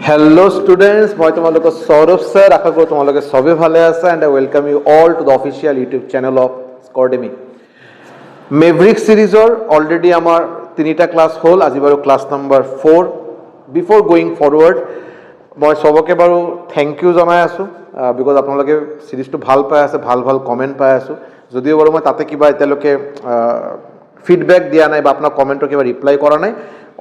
Hello students, মই তোমালোকৰ Sourav sir আশা কৰোঁ তোমালোকে সবে ভালে আছে and I welcome you all to the official YouTube channel of Scordemy. Maverick সিৰিজৰ অলৰেডি আমাৰ তিনিটা ক্লাস হ'ল আজি বাৰু class number 4 before going forward মই সবকে বাৰু থ্যাংক ইউ জনাই আছো বিকজ আপোনালোকে সিৰিজটো ভাল পাই আছে ভাল কমেন্ট পাই আছো যদিও বাৰু মই তাতে কিবা এতিয়ালৈকে ফিডব্যাক দিয়া নাই বা আপোনাৰ কমেন্টৰ কিবা ৰিপ্লাই কৰা নাই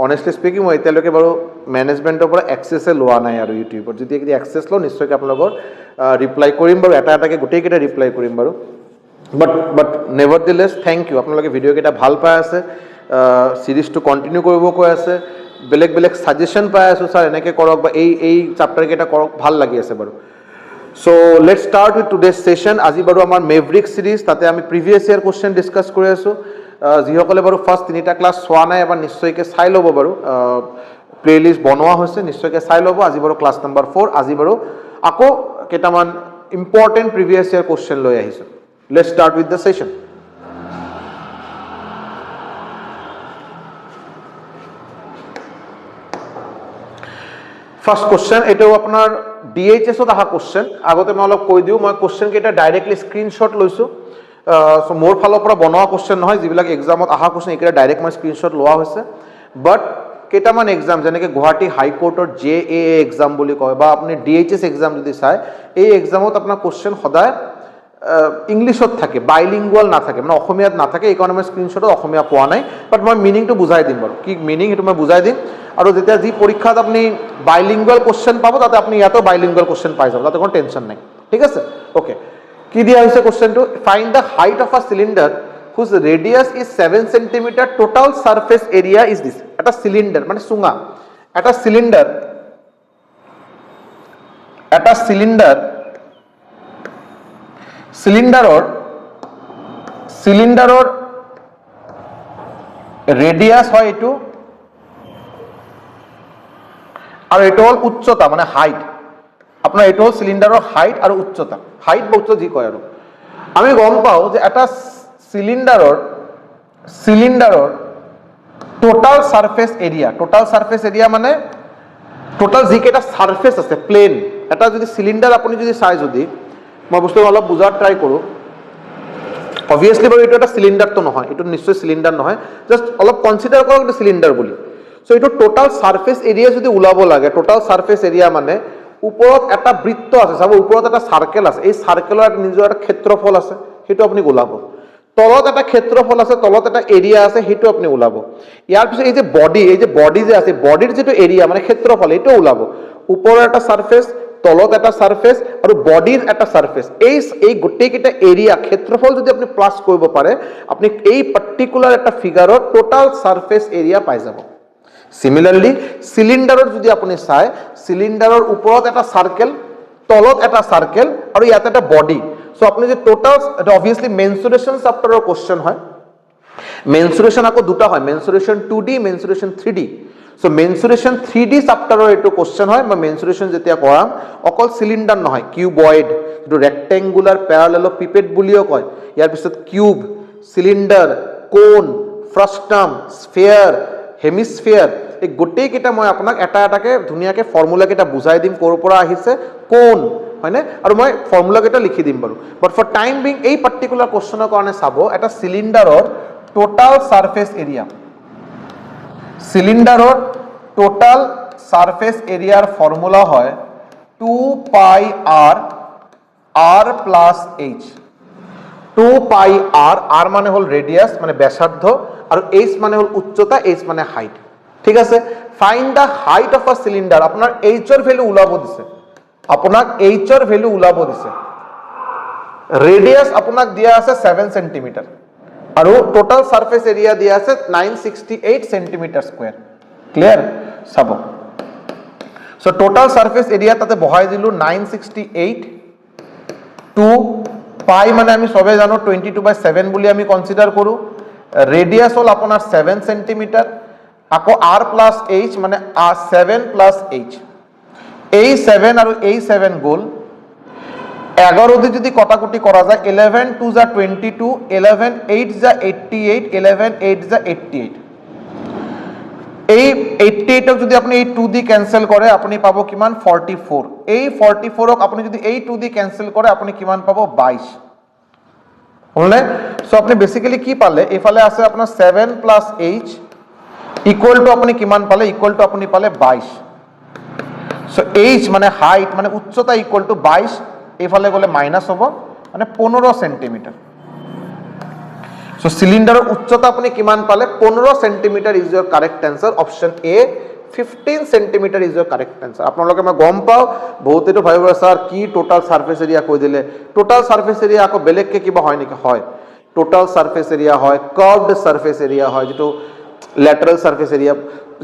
Honestly speaking, মই এতিয়ালৈকে বাৰু মেনেজমেন্টৰ পৰা এক্সেছ লোৱা নাই আৰু ইউটিউবত যদি এক্সেছ লওঁ নিশ্চয়কৈ আপোনালোকৰ ৰিপ্লাই কৰিম বাৰু এটাকে গোটেইকেইটা ৰিপ্লাই কৰিম বাৰু বাট নেভাৰথলেছ থ্যাংক ইউ আপোনালোকে ভিডিঅ' কেইটা ভাল পাই আছে সিৰিজটো কন্টিনিউ কৰিব কৈ আছে বেলেগ সাজেশন পাই আছো স্যাৰ এনেকৈ কৰক বা এই চ্যাপ্টাৰ কেইটা কৰক ভাল লাগি আছে বাৰু So let's start with today's session. আজি বাৰু আমাৰ মেভৰিক সিৰিজ তাতে আমি প্ৰিভিয়াস ইয়াৰ কোশ্চেন ডিসকাস কৰি আছো যিসকলে বাৰু ফাৰ্স্ট তিনিটা ক্লাস চোৱা নাই এবাৰ নিশ্চয়কৈ চাই ল'ব বাৰু প্লেলিষ্ট বনোৱা হৈছে নিশ্চয়কৈ চাই ল'ব আজি বাৰু ক্লাস নম্বৰ 4 আজি বাৰু আকৌ কেইটামান ইম্পৰ্টেন্ট প্ৰিভিয়াস ইয়াৰ কোশ্চেন লৈ আহিছো let's start with the session first question এটাও আপনার ডিএইচএস ত আহা কোশ্চেন আগতে মই অলপ কৈ দিও মই কোশ্চেন কেইটা ডাইৰেক্টলি স্ক্ৰিনশ্বট লৈছো সো মোৰ ফালৰ পৰা বনোৱা কোশ্চেন নহয় যিবিলাক এক্সামত আহা কোশ্চেন এইকেইটা ডাইৰেক্ট মই স্ক্ৰিনশ্বট লোৱা হৈছে বাট কেইটামান এক্সাম যেনেকৈ গুৱাহাটী হাইকোৰ্টৰ জেএএ এক্সাম বুলি কয় বা আপুনি ডিএইচএস এক্সাম যদি চাই এই এক্সামত আপোনাৰ কোশ্চেন সদায় ইংলিছত থাকে বাইলিংগুয়াল নাথাকে মানে অসমীয়াত নাথাকে এই কাৰণে মই স্ক্ৰিনশ্বটত অসমীয়া পোৱা নাই বাট মই মিনিংটো বুজাই দিম বাৰু কি মিনিং সেইটো মই বুজাই দিম আৰু যেতিয়া যি পৰীক্ষাত আপুনি বাইলিংগুয়াল কোশ্চেন পাব তাতে আপুনি ইয়াতো বাইলিংগুয়াল কোশ্চেন পাই যাব তাতে কোনো টেনশন নাই ঠিক আছে ওকে কি দিয়া হৈছে কোশ্চেনটো find the height of a cylinder whose radius is 7 cm total surface area is this এটা সিলিন্ডার মানে সুঙা এটা সিলিন্ডাৰৰ ৰেডিয়াস হয় এটো আৰু এটো হল উচ্চতা মানে হাইট আপোনাৰ এটো হল সিলিন্ডাৰৰ হাইট আৰু উচ্চতা হাইট বা উচ্চতা যি কয় আৰু আমি গম পাও যে এটা সিলিন্ডাৰৰ টোটাল সারফেস এরিয়া মানে টোটাল যি কেটা সারফেস আছে প্লেন এটা যদি সিলিন্ডার আপুনি যদি চাই যদি মই বস্তু অলপ বুজাৰ ট্ৰাই কৰো অবভিয়াসলি বাৰু এটা সিলিন্ডাৰ তো নহয় এটা নিশ্চয় সিলিন্ডাৰ নহয় জাস্ট অলপ কনসিডাৰ কৰক এটা সিলিন্ডাৰ বুলি সো এটা টোটাল সাৰফেস এৰিয়া যদি উলাব লাগে টোটাল সাৰফেস এৰিয়া মানে উপৰত এটা বৃত্ত আছে চাব উপৰত এটা সাৰ্কেল আছে এই সাৰ্কেলৰ এটা নিজৰ এটা ক্ষেত্ৰফল আছে হেতু আপুনি উলাব তলত এটা ক্ষেত্ৰফল আছে তলত এটা এৰিয়া আছে হেতু আপুনি উলাব ইয়াৰ পিছত এই যে বডি যে আছে বডিৰ যেটো এৰিয়া মানে ক্ষেত্ৰফল এটো উলাব উপৰৰ এটা সাৰফেস তলত এটা সাৰফেস আৰু বডিৰ এটা সাৰফেস এই গোটেই কেটা এৰিয়া ক্ষেত্ৰফল যদি আপুনি প্লাস কৰিব পাৰে আপুনি এই পাৰ্টিকুলাৰ এটা ফিগাৰৰ টোটাল সাৰফেস এৰিয়া পাই যাব সিমিলাৰলি সিলিন্ডাৰৰ যদি আপুনি চাই সিলিন্ডাৰৰ ওপৰত এটা সাৰ্কেল তলত এটা সাৰ্কেল আৰু ইয়াতে এটা বডি সো আপনি যে টোটাল এটা অবভিয়াসলি মেনসুৰেশন চ্যাপ্টাৰৰ কোশ্চেন হয় মেনসুৰেশন আকৌ দুটা হয় মেনসুৰেশন 2D মেনসুৰেশন 3D সো মেনসুৰেশন 3D চ্যাপ্টাৰৰ এটো কোশ্চেন হয় মই মেনসুৰেশন যেতিয়া কৰাম অকল সিলিন্ডাৰ নহয় কিউবয়েড যেটো ৰেক্টেঙ্গুলাৰ প্যাৰালেলোপিপেড বুলিও কয় ইয়াৰ পিছত কিউব সিলিন্ডাৰ কোন ফ্ৰাষ্টাম স্ফিয়াৰ হেমিস্ফিয়াৰ এই গোটেই কেটা মই আপোনাক এটাকে ধুনিয়াকে ফৰ্মুলা কেটা বুজাই দিম কোৰ পৰা আহিছে কোন হয়নে আৰু মই ফৰ্মুলা কেটা লিখি দিম বাৰু বাট ফৰ টাইম বিং এই পাৰ্টিকুলাৰ কোশ্চেনৰ কাৰণে চাব এটা সিলিন্ডাৰৰ টোটাল সাৰফেস এৰিয়া সিলিন্ডাৰৰ টোটাল সাৰফেস এৰিয়াৰ ফৰ্মুলা হয় 2 পাই r প্লাস h 2 পাই r মানে হল রেডিয়াস মানে ব্যাসার্ধ আৰু h মানে হল উচ্চতা h মানে হাইট ঠিক আছে find da height of a cylinder আপোনাৰ h এৰ ভ্যালু উলাব দিছে আপোনাক h এৰ ভ্যালু উলাব দিছে ৰেডিয়াস আপোনাক দিয়া আছে 7 cm আৰু টোটাল সারফেস এরিয়া দিয়া আছে 968 cm স্কয়ার ক্লিয়ার চাব সো টোটাল সারফেস এরিয়া তাতে বহাই দিলু 968 2 পাই মানে আমি সবে জানো 22/7 বুলি আমি কনসিডার কৰো ৰেডিয়াস হল আপোনাৰ 7 cm আকৌ r প্লাস h মানে 7 প্লাস h এই 7 আৰু এই 7 গল 11 দিয়ে যদি কটাকটি করা যায় 11 2 যা 22 11 8 যা 88 11 8 যা 88 এই 88ক যদি আপুনি এই 2 দি ক্যান্সেল কৰে আপুনি পাব কিমান 44 এই 44ক আপুনি যদি এই 2 দি ক্যান্সেল কৰে আপুনি কিমান পাব 22 হলে সো আপুনি বেসিক্যালি কি পালে এফালে আছে আপোনাৰ 7 + h ইকুয়াল টু আপুনি কিমান পালে ইকুয়াল টু আপুনি পালে 22 সো h মানে হাইট মানে উচ্চতা ইকুয়াল টু 22 এফালে গলে মাইনাস হ'ব মানে 15 সেন্টিমিটার সো সিলিন্ডাৰৰ উচ্চতা আপুনি কিমান পালে 15 centimetre is your correct answer option A 15 centimetre is your correct answer আপোনালোকে মই গম পাও বহুতেটো ভাবিব স্যার কি টোটাল সারফেস এরিয়া কৈ দিলে টোটাল সারফেস এরিয়া আকৌ বেলেগকে কিবা হয় নেকি হয় টোটাল সারফেস এরিয়া হয় কার্ভড সারফেস এরিয়া হয় যেটো ল্যাটারাল সারফেস এরিয়া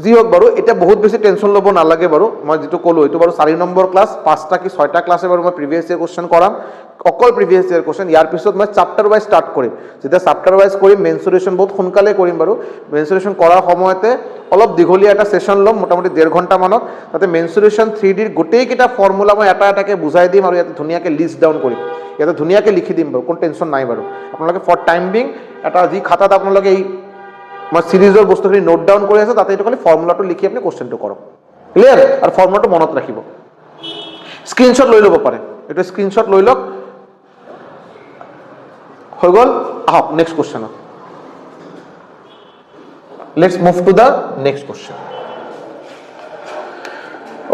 যি হোক বাৰু এটা বহুত বেছি টেনশন লব নালাগে বাৰু মই যেটো কলো এটো বাৰু 4 নম্বৰ ক্লাস 5টা কি 6টা ক্লাসে বাৰু মই প্ৰিভিয়াস ইয়াৰ কোশ্চেন কৰাম অকল প্ৰিভিয়াস ইয়াৰ কোশ্চেন ইয়াৰ পিছত মই চ্যাপ্টাৰ ওয়াইজ স্টাৰ্ট কৰিম যেটা চ্যাপ্টাৰ ওয়াইজ কৰিম মেনসুৰেশন বহুত সোনকালে কৰিম বাৰু মেনসুৰেশন কৰাৰ সময়তে অলপ দীঘলীয়া এটা সেশন লম মোটামুটি 1.5 ঘন্টা মানত তাতে মেনসুরেশন 3D ৰ গোটেই কিটা ফৰ্মুলা মই এটা এটাকে বুজাই দিম আৰু ইয়াতে ধুনিয়াকে লিস্ট ডাউন কৰিম ইয়াতে ধুনিয়াকে লিখি দিম বাৰু কোনো টেনশন নাই বাৰু আপোনালোকে ফৰ টাইম বিং এটা যি খাতাত আপোনালোকে এই মই সিৰিজৰ বস্তুখিনি নোট ডাউন কৰি আছে তাতে এটা খালি ফৰ্মুলাটো লিখি আপনি কোশ্চেনটো কৰক ক্লিয়াৰ আৰ ফৰ্মুলাটো মনত ৰাখিব স্ক্ৰিনশট লৈ ল'ব পাৰে এটা স্ক্রিনশট লৈ লওক হৈ গল আহক next question let's move to the next question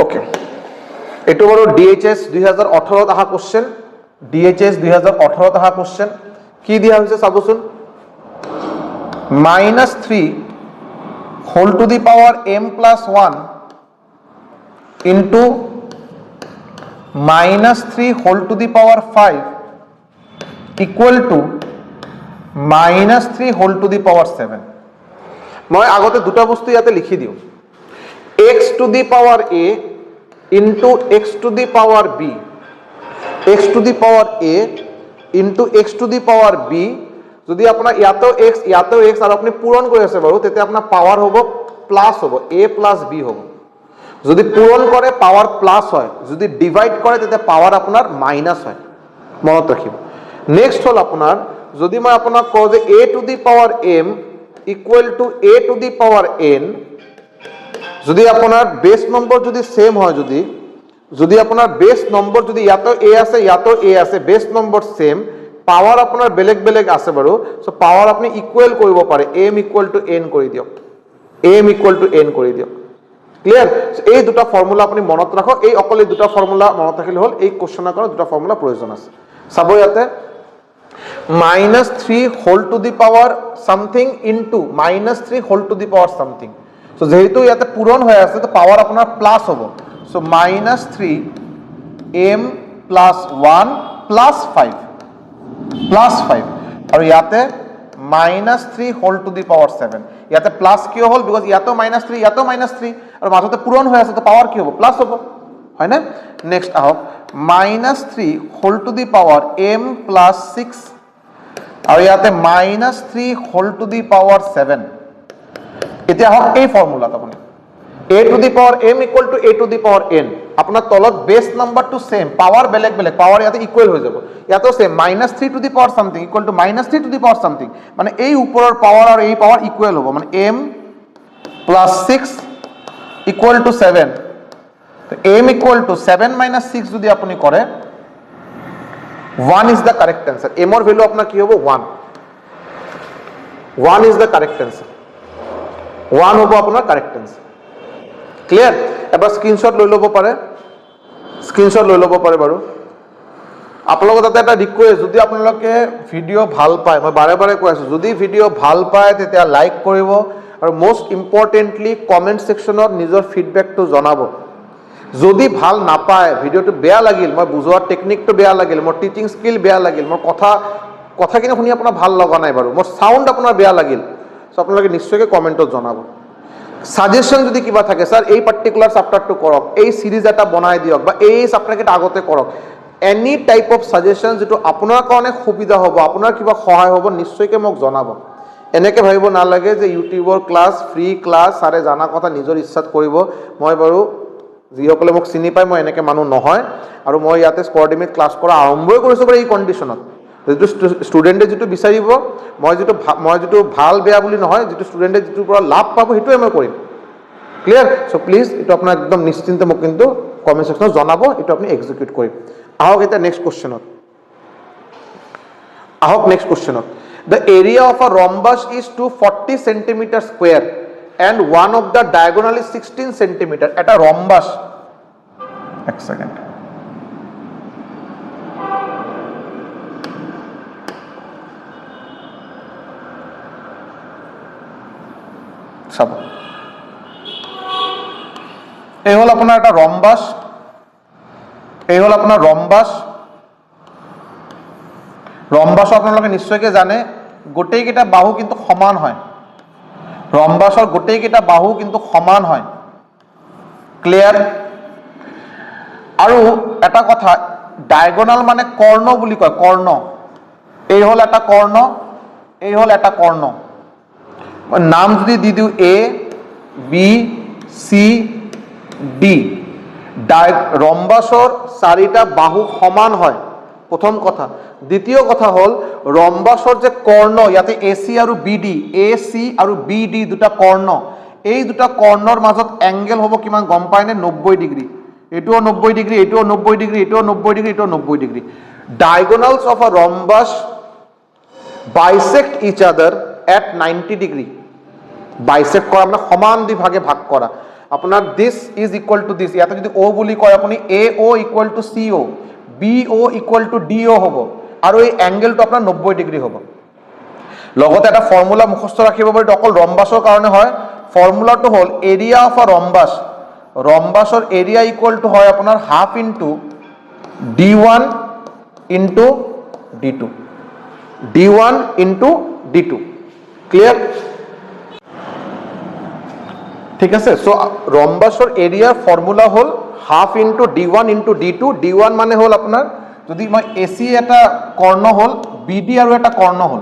okay এটো বড় ডিএইচএস 2018 ত আহা কোশ্চেন ডিএইচএস 2018 ত আহা কোশ্চেন কি দিয়া হৈছে চাবচোন -3 whole to the power m plus 1 into -3 whole to the power 5 equal to -3 whole to the power 7 মই আগতে দুটা বস্তু ইয়াতে লিখি দিও x to the power a into x to the power b x to the power a into x to the power b যদি আপোনাৰ ইয়াতো x আৰু আপুনি পূৰণ কৰি আছে বাৰু তেতে আপোনাৰ পাৱাৰ হ'ব প্লাস হ'ব a plus b হ'ব যদি পূৰণ কৰে পাৱাৰ প্লাস হয় যদি ডিভাইড কৰে তেতে পাৱাৰ আপোনাৰ মাইনাস হয় মনত ৰাখিব নেক্সট হল আপোনাৰ যদি মই আপোনাক কওঁ যে a to the power m equal to a to the power n যদি আপোনাৰ বেস নম্বৰ যদি সেম হয় যদি আপোনাৰ বেস নম্বৰ যদি ইয়াতো a আছে বেস নম্বৰ সেম পাওয়াৰ আপনাৰ বেলেগ বেলেগ আছে বাৰু সো পাওয়াৰ আপনি ইকুয়াল কৰিব পাৰে m equal to n কৰি দিয়ক m equal to n কৰি দিয়ক ক্লিয়াৰ এই দুটা ফৰ্মুলা আপনি মনত ৰাখক এই অকলে দুটা ফৰ্মুলা মনত ৰাখিলে হল এই কোশ্চেনৰ কাৰণে দুটা ফৰ্মুলা প্ৰয়োজন আছে চাব ইয়াতে -3 whole to the power something into -3 whole to the power something so যেহেতু ইয়াতে পূৰণ হৈ আছে তো পাওয়াৰ আপোনাৰ প্লাস হ'ব so -3 m plus 1 plus 5 plus 5 আৰু ইয়াতে -3 whole to the power 7 ইয়াতে প্লাস কিয় হল বিকজ ইয়াতো -3 আৰু মাজতে পূৰণ হৈ আছে তো পাওয়ার কি হ'ব প্লাস হ'ব হয় না নেক্সট আহক -3 whole to the power m plus 6 আৰু ইয়াতে -3 whole to the power 7 এতিয়া হক এই ফর্মুলাত আপুনি a to the power m equal to a to the power n আপনার তলত বেস নাম্বারটো সেম পাওয়ার বেলেগ বেলেগ পাওয়ার ইয়াতে ইকুয়াল হৈ যাব ইয়াতো same -3 to the power something equal to -3 to the power something মানে এই উপৰৰ পাওয়াৰ আৰু এই পাওয়ার ইকুয়াল হ'ব মানে m plus 6 equal to 7 তো m equal to 7 minus 6 যদি আপুনি কৰে 1 is the correct answer m এর ভ্যালু আপনার কি হবে 1 is the correct answer 1 হ'ব আপোনাৰ correct answer ক্লিয়াৰ এবাৰ স্ক্ৰিনশট লৈ ল'ব পাৰে বাৰু আপোনালোকৰ তাতে এটা ৰিকুৱেষ্ট যদি আপোনালোকে ভিডিও ভাল পায় মই বাৰে বাৰে কৈ আছো যদি ভিডিও ভাল পায় তেতিয়া লাইক কৰিব আৰু মোস্ট ইম্পৰ্টেন্টলি কমেন্ট সেকশনত নিজৰ ফিডব্যাকটো জনাব যদি ভাল নাপায় ভিডিওটো বেয়া লাগিল মই বুজোৱাৰ টেকনিকটো বেয়া লাগিল মোৰ টিচিং স্কিল বেয়া লাগিল মোৰ কথাখিনি শুনি আপোনাৰ ভাল লগা নাই বাৰু মোৰ সাউন্ড আপোনাৰ বেয়া লাগিল সো আপোনালোকে নিশ্চয়কৈ কমেন্টত জনাব সাজেশন যদি কিবা থাকে স্যার এই পার্টিকুলার চ্যাপ্টারটো কৰক এই সিৰিজ এটা বনাই দিয়ক বা এই চ্যাপ্টাৰকেটা আগতে কৰক এনি টাইপ অফ সাজেশন যেটো আপোনাৰ কাৰণে সুবিধা হ'ব আপোনাৰ কিবা সহায় হ'ব নিশ্চয়কৈ মোক জনাব এনেকে ভাবিব নালাগে যে ইউটিউবৰ ক্লাস ফ্ৰী ক্লাস সাৰে জানা কথা নিজৰ ইচ্ছাত কৰিব মই বাৰু যিসকলে মোক চিনি পায় মই এনেকে মানুহ নহয় আৰু মই ইয়াতে স্কোৱাৰ্ডিমিট ক্লাস কৰা আৰম্ভই কৰিছো বাৰু এই কন্ডিশনত যেটো স্টুডেন্টে যেটো বিচাৰিব মই যেটো ভাল বেয়া বুলি নহয় যেটো স্টুডেন্টে যেটো পৰা লাভ পাব হেতুৱে মই কৰিম ক্লিয়াৰ সো প্লিজ এটো আপোনাৰ একদম নিশ্চিন্তে মোক কিন্তু কমেন্ট সেকশনত জনাব এটো আপুনি এক্সিকিউট কৰিম আহক এটা next কোশ্চেনত next question. The area of a rhombus is 240 centimeter square and one of the diagonal is 16 centimeter. At a rhombus, एक second. सब এই হল আপনার একটা রম্বাস এই হল আপনার রম্বাস রম্বাস আপোনালোকে নিশ্চয়কৈ জানে গোটেইকেইটা বাহু কিন্তু সমান হয় ৰম্বাসৰ গোটেইকেইটা বাহু কিন্তু সমান হয় ক্লিয়াৰ আৰু এটা কথা ডায়াগোনাল মানে কৰ্ণ বুলি কয় কৰ্ণ এই হল এটা কৰ্ণ এই হল এটা কৰ্ণ নাম যদি দি দিও এ বি সি ডি ৰম্বাসৰ চাৰিটা বাহু সমান হয় প্ৰথম কথা দ্বিতীয় কথা হল ৰম্বাসৰ যে কৰ্ণ ইয়াতে এসি আৰু বিডি এসি আৰু বিডি দুটা কৰ্ণ এই দুটা কৰ্ণৰ মাজত এংগেল হ'ব কিমান গম পায় নে 90 ডিগ্ৰী এটোও 90 ডিগ্ৰী এটোও 90 ডিগ্ৰী এটোও 90 ডিগ্ৰী এটোও 90 degree diagonals of a rhombus bisect each other at 90 degree bisect কৰা মানে সমান দুই ভাগে ভাগ কৰা আপোনাৰ this is equal to this ইয়াতে যদি o বুলি কয় আপুনি AO equal to CO BO equal to DO হ'ব আৰু এই এংগেলটো আপোনাৰ 90 ডিগ্ৰী হ'ব লগতে এটা ফৰ্মুলা মুখস্থ ৰাখিব পাৰি অকল ৰম্বাসৰ কাৰণে হয় ফৰ্মুলাটো হ'ল এৰিয়া অফ আ ৰম্বাস ৰম্বাসৰ এৰিয়া ইকুৱেল টু হয় আপোনাৰ half into d1 into d2 d1 into d2 clear ঠিক আছে সো ৰম্বাসৰ এৰিয়াৰ ফৰ্মুলা হ'ল half into d1 into d2 d1 মানে হ'ল আপোনাৰ যদি মই এসি এটা কৰ্ণ হ'ল বিডি আৰু এটা কৰ্ণ হ'ল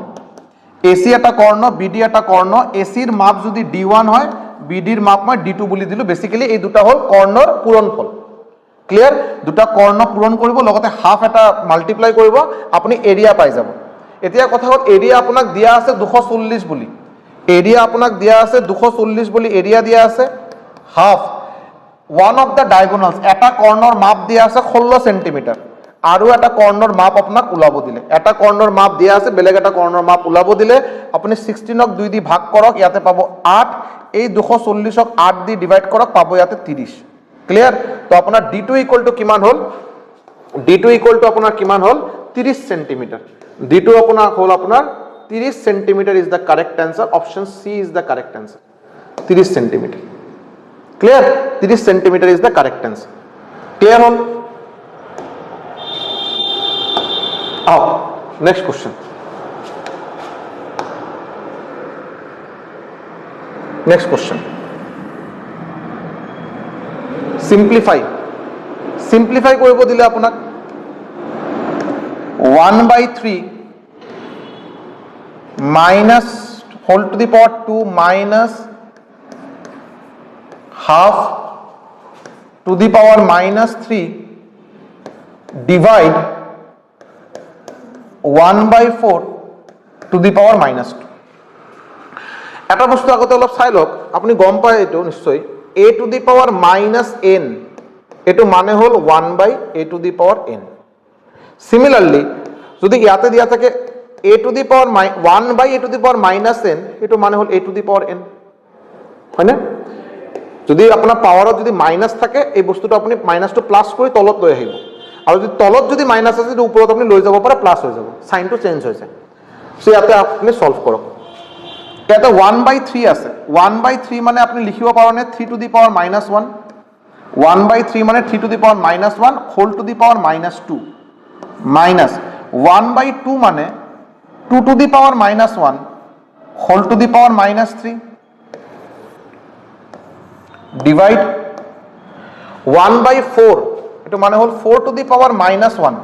এসি এটা কৰ্ণ বিডি এটা কৰ্ণ এসিৰ মাপ যদি d1 হয় বিডিৰ মাপ মই d2 বুলি দিলো বেসিক্যালি এই দুটা হ'ল কৰ্ণৰ পূৰণফল ক্লিয়াৰ দুটা কৰ্ণ পূৰণ কৰিব লগতে হাফ এটা মাল্টিপ্লাই কৰিব আপুনি এৰিয়া পাই যাব এতিয়া কথা হ'ল এৰিয়া আপোনাক দিয়া আছে 240 বুলি এৰিয়া আপোনাক দিয়া আছে 240 বুলি এৰিয়া দিয়া আছে half one of the diagonals এটা কৰ্ণৰ মাপ দিয়া আছে 16 সেন্টিমিটাৰ আৰু এটা কৰ্ণৰ মাপ আপোনাক উলাব দিলে এটা কৰ্ণৰ মাপ দিয়া আছে বেলেগ এটা কৰ্ণৰ মাপ উলাব দিলে আপুনি 16 ক 2 দি ভাগ কৰক ইয়াতে পাব 8 এই 240 ক 8 দি ডিভাইড কৰক পাব ইয়াতে 30 ক্লিয়াৰ তো আপোনাৰ d2 ইকুৱেল টু কিমান হ'ল d2 ইকুৱেল টু আপোনাৰ কিমান হ'ল 30 সেন্টিমিটাৰ d2 আপোনাৰ হ'ল আপোনাৰ 30 centimetre is the correct answer option C is the correct answer 30 centimetre clear 30 centimeter is the correct answer clear all oh next question simplify কৰিব দিলে আপোনাক 1/3 minus whole to the power 2 minus half to the power minus 3 divide 1/4 to the power minus 2 এটা বস্তু আগতে অলপ চাই লওক আপুনি গম পায় এটো নিশ্চয় a to the power minus n এটো মানে হল 1/a to the power n similarly যদি ইয়াতে দিয়া থাকে a to the power 1/a to the power minus n এটো মানে হল a to the power n হয় না যদি আপোনাৰ পাৱাৰত যদি মাইনাস থাকে এই বস্তুটো আপুনি মাইনাসটো প্লাস কৰি তলত লৈ আহিব আৰু যদি তলত যদি মাইনাস আছে যদি ওপৰত আপুনি লৈ যাব পাৰে প্লাস হৈ যাব সাইনটো চেঞ্জ হৈ যায় সো ইয়াতে আপুনি সলভ কৰক ইয়াতে 1/3 আছে 1/3 মানে আপুনি লিখিব পাৰনে 3 to the power minus 1 1/3 মানে 3 to the power minus 1 whole to the power minus 2 minus 1/2 মানে 2 to the power minus 1 whole to the power minus 3 divide 1/4 এটো মানে হল 4 to the power minus 1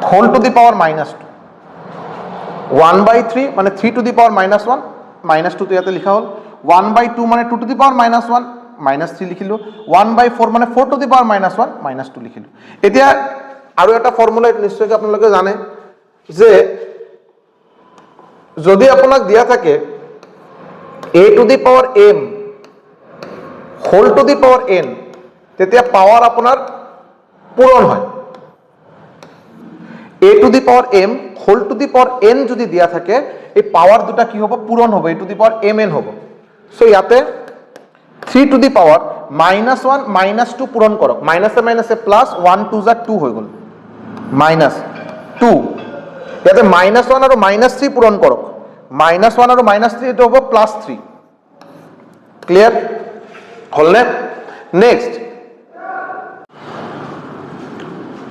whole to the power minus 2 1/3 মানে 3 to the power minus 1 minus 2 তো ইয়াতে লিখা হল 1/2 মানে 2 to the power minus 1 minus 3 লিখিলো 1/4 মানে 4 to the power minus 1 minus 2 লিখিলো এতিয়া আৰু এটা ফৰ্মুলা নিশ্চয় আপোনালোকে জানে যে যদি আপোনাক দিয়া থাকে a to the power m whole to the power n, তেতিয়া পাৱাৰ আপোনাৰ পূৰণ হয়। a to the power m whole to the power n যদি দিয়া থাকে, এই পাৱাৰ দুটা কি হ'ব? পূৰণ হ'ব, a to the power mn হ'ব। সো ইয়াতে 3 টু দি পাৱাৰ -1 -2 পূৰণ কৰক, মাইনাছে মাইনাছে প্লাছ, 1 2 যা 2 হৈ গ'ল, -2। ইয়াতে -1 আৰু -3 পূৰণ কৰক, -1 আৰু -3 এইটো হ'ব +3। ক্লিয়াৰ হ'লনে? নেক্সট,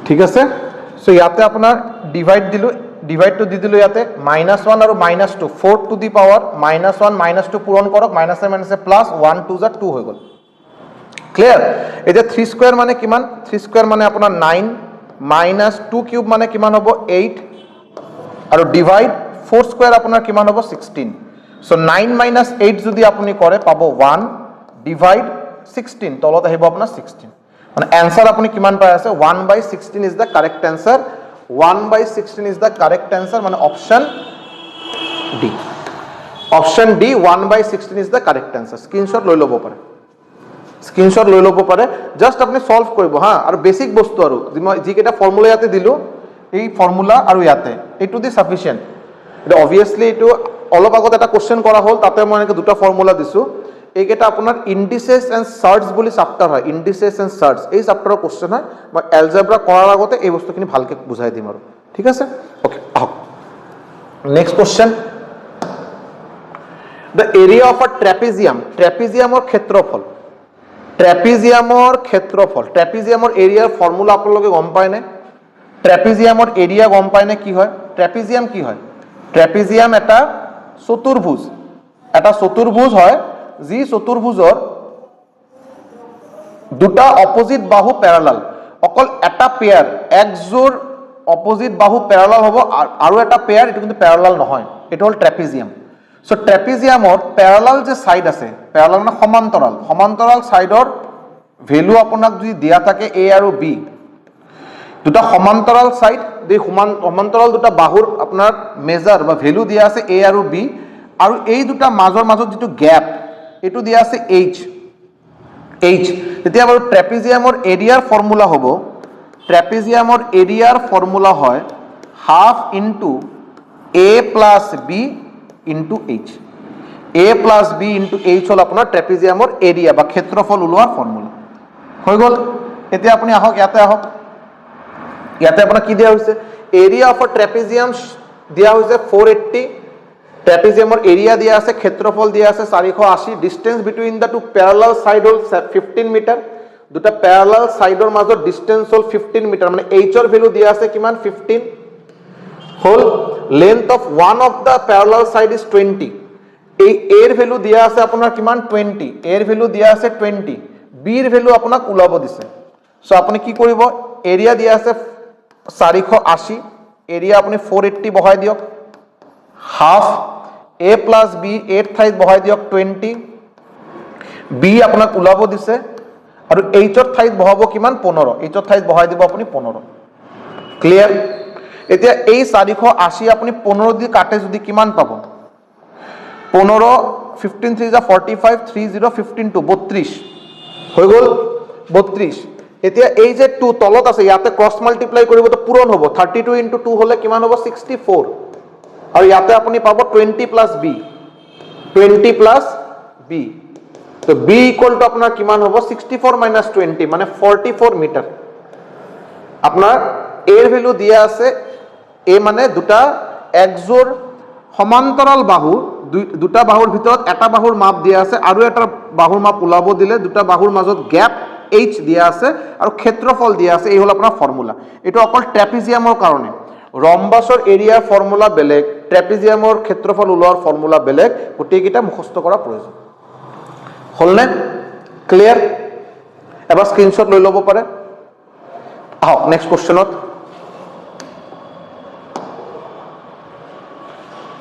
ঠিক আছে। সো ইয়াতে আপোনাৰ ডিভাইড দিলোঁ, ডিভাইডটো দি দিলোঁ ইয়াতে, -1 আৰু -2 4 টু দি পাৱাৰ -1 -2 পূৰণ কৰক, মাইনাছে মাইনাছে প্লাছ, 1 2 যা 2 হৈ গ'ল। ক্লিয়াৰ? এতিয়া 3 স্কোয়াৰ মানে কিমান? 3 স্কোয়াৰ মানে আপোনাৰ 9 -2 কিউব মানে কিমান হ'ব? 8 আৰু ডিভাইড 4 স্কোয়াৰ আপোনাৰ কিমান হ'ব? 16। সো 9 - 8 যদি আপুনি কৰে পাব 1, ডিভাইড 16 তলত আহিব আপোনাৰ 16। মানে এনসাৰ আপুনি কিমান পাই আছে? 1/16 is the correct answer. 1/16 is the correct answer, মানে option D. Option D 1/16 is the correct answer. Screenshot লৈ ল'ব পাৰে, স্ক্ৰীনশ্বট লৈ ল'ব পাৰে। জাষ্ট আপুনি সলভ কৰিব হা, আৰু বেসিক বস্তু আৰু যিকেইটা ফৰ্মুলা ইয়াতে দিলোঁ, এই ফৰ্মুলা আৰু ইয়াতে এইটো দি সাফিচিয়েণ্ট। এটা অবভিয়াছলি এইটো অলপ আগত এটা কোশ্চেন কৰা হ'ল, তাতে মই এনেকৈ দুটা ফৰ্মুলা দিছোঁ। এইকেইটা আপোনাৰ ইণ্ডিচেছ এণ্ড চাৰ্টছ বুলি চাপ্টাৰ হয়, ইণ্ডিচেছ এণ্ড চাৰ্টছ এই চাপ্টাৰৰ কোশ্চেন হয়। মই এলজেব্ৰা কৰাৰ আগতে এই বস্তুখিনি ভালকৈ বুজাই দিম আৰু, ঠিক আছে? অ'কে, আহক next question. The area of a trapezium, ট্ৰেপিজিয়ামৰ ক্ষেত্ৰফল, ট্ৰেপিজিয়ামৰ ক্ষেত্ৰফল, ট্ৰেপিজিয়ামৰ এৰিয়াৰ ফৰ্মুলা আপোনালোকে গম পায়নে? ট্ৰেপিজিয়ামৰ এৰিয়া গম পায়নে কি হয়? ট্ৰেপিজিয়াম কি হয়? ট্ৰেপিজিয়াম এটা চতুৰ্ভুজ, এটা চতুৰ্ভুজ হয়, যি চতুৰ্ভুজৰ দুটা অপোজিট বাহু প্যাৰালাল, অকল এটা পেয়াৰ, একযোৰ অপোজিট বাহু প্যাৰালাল হ'ব, আৰু এটা পেয়াৰ এইটো কিন্তু প্যাৰালাল নহয়, এইটো হ'ল ট্ৰেপিজিয়াম। সো ট্ৰেপিজিয়ামৰ প্যাৰালাল যে সাইড আছে, প্যাৰালাল মানে সমান্তৰাল, সমান্তৰাল সাইডৰ ভ্যালু আপোনাক যদি দিয়া থাকে a আৰু b, দুটা সমান্তৰাল সাইড, এই সমান্তৰাল দুটা বাহুৰ আপোনাৰ মেজাৰ বা ভ্যালু দিয়া আছে a আৰু b, আৰু এই দুটা মাজৰ মাজত যিটো গ্যাপ এইটো দিয়া আছে h। তেতিয়া বাৰু ট্ৰেপিজিয়ামৰ এৰিয়াৰ ফৰ্মুলা হ'ব, ট্ৰেপিজিয়ামৰ এৰিয়াৰ ফৰ্মুলা হয় half into a plus b into h। a plus b into h হ'ল আপোনাৰ ট্ৰেপিজিয়ামৰ এৰিয়া বা ক্ষেত্ৰফল ওলোৱাৰ ফৰ্মুলা হৈ গ'ল। এতিয়া আপুনি আহক, ইয়াতে আহক, ইয়াতে আপোনাৰ কি দিয়া হৈছে? এৰিয়া অফ আ ট্ৰেপিজিয়াম দিয়া হৈছে 480, ট্ৰেপিজিয়ামৰ এৰিয়া দিয়া আছে, ক্ষেত্ৰফল দিয়া আছে 480, distance between the two parallel side হ'ল 15 মিটাৰ, দুটা প্যাৰালাল সাইডৰ মাজত ডিস্টেন্স হ'ল 15 মিটাৰ, মানে h ৰ ভ্যালু দিয়া আছে কিমান? 15 হ'ল। Length of one of the parallel side is 20, এই a ৰ ভ্যালু দিয়া আছে আপোনাৰ কিমান? 20, a ৰ ভ্যালু দিয়া আছে 20, b ৰ ভ্যালু আপোনাক ওলাব দিছে। সো আপুনি কি কৰিব? এৰিয়া দিয়া আছে 480, এৰিয়া আপুনি 480 বহাই দিয়ক, half a plus b, a ৰ ঠাইত বহাই দিয়ক 20, b আপোনাক ওলাব দিছে, আৰু h ৰ ঠাইত বহাব কিমান? 15, h ৰ ঠাইত বহাই দিব আপুনি 15। ক্লিয়াৰ? এতিয়া এই 480 আপুনি 15 দি কাটে যদি কিমান পাব? 15 15 3 যা 45, 3 0 15 2 32 হৈ গ'ল, 32। এতিয়া এই যে 2 তলত আছে, ইয়াতে ক্ৰছ মাল্টিপ্লাই কৰিব তো পূৰণ হ'ব, 32 ইনটু 2 হলে কিমান হ'ব? 64, আৰু ইয়াতে আপুনি পাব 20 প্লাছ b, 20 প্লাছ b, তো b ইকুয়াল টু আপোনাৰ কিমান হ'ব? 64 মাইনাস 20 মানে 44 মিটাৰ। আপোনাৰ a ৰ ভ্যালু দিয়া আছে, a মানে দুটা একযোৰ সমান্তৰাল বাহু, দুটা বাহুৰ ভিতৰত এটা বাহুৰ মাপ দিয়া আছে, আৰু এটা বাহুৰ মাপ ওলাব দিলে দুটা বাহুৰ মাজত গ্যাপ h দিয়া আছে, আৰু ক্ষেত্ৰফল দিয়া আছে। এই হল আপোনাৰ ফৰ্মুলা। এইটো অকল ট্ৰেপিজিয়ামৰ কাৰণে। ৰম্বাছৰ এৰিয়াৰ ফৰ্মুলা বেলেগ, ট্ৰেপিজিয়ামৰ ক্ষেত্ৰফল ওলোৱাৰ ফৰ্মুলা বেলেগ, গোটেইকেইটা মুখস্থ কৰা প্ৰয়োজন। হলনে? ক্লিয়াৰ? এবাৰ স্ক্ৰীনশ্বট লৈ ল'ব পাৰে। আহক নেক্সট কোশ্চেনত।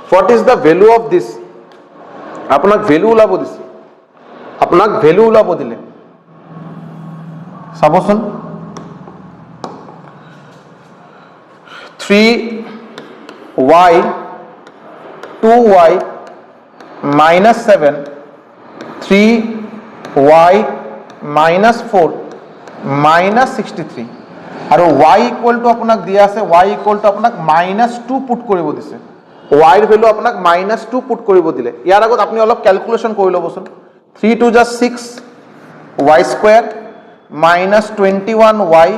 What is the value of this? আপোনাক ভেলু ওলাব দিছে, আপোনাক ভেলু ওলাব দিলে, চাবচোন। 3y 2y minus 7, 3y -4 -63 আৰু y ইকুৱেল টু আপোনাক দিয়া আছে y ইকুৱেল টু আপোনাক -2 পুট কৰিব দিছে y ৰ ভ্যালু আপোনাক -2 পুট কৰিব দিলে ইয়াৰ আগত আপুনি অলপ ক্যালকুলেশন কৰি ল'বচোন 3 2 just 6 y square -21y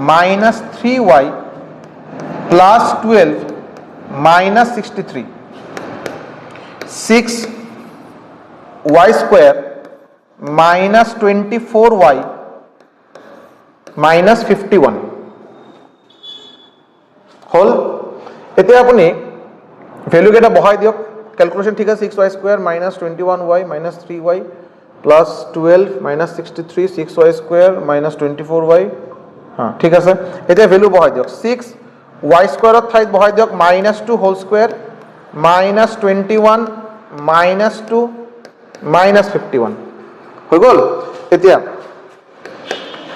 -3y plus 12 -63 6 y square -24y -51 হল এতিয়া আপুনি ভ্যালু কেটা বহাই দিয়ক ক্যালকুলেশন ঠিক আছে 6y square -21y -3y plus 12 -63 6y square -24y হ্যাঁ ঠিক আছে এতিয়া ভ্যালু বহাই দিয়ক 6 y square ৰ ঠাইত বহাই দিয়ক -2 whole square -21 -2 -51 হৈ গল এতিয়া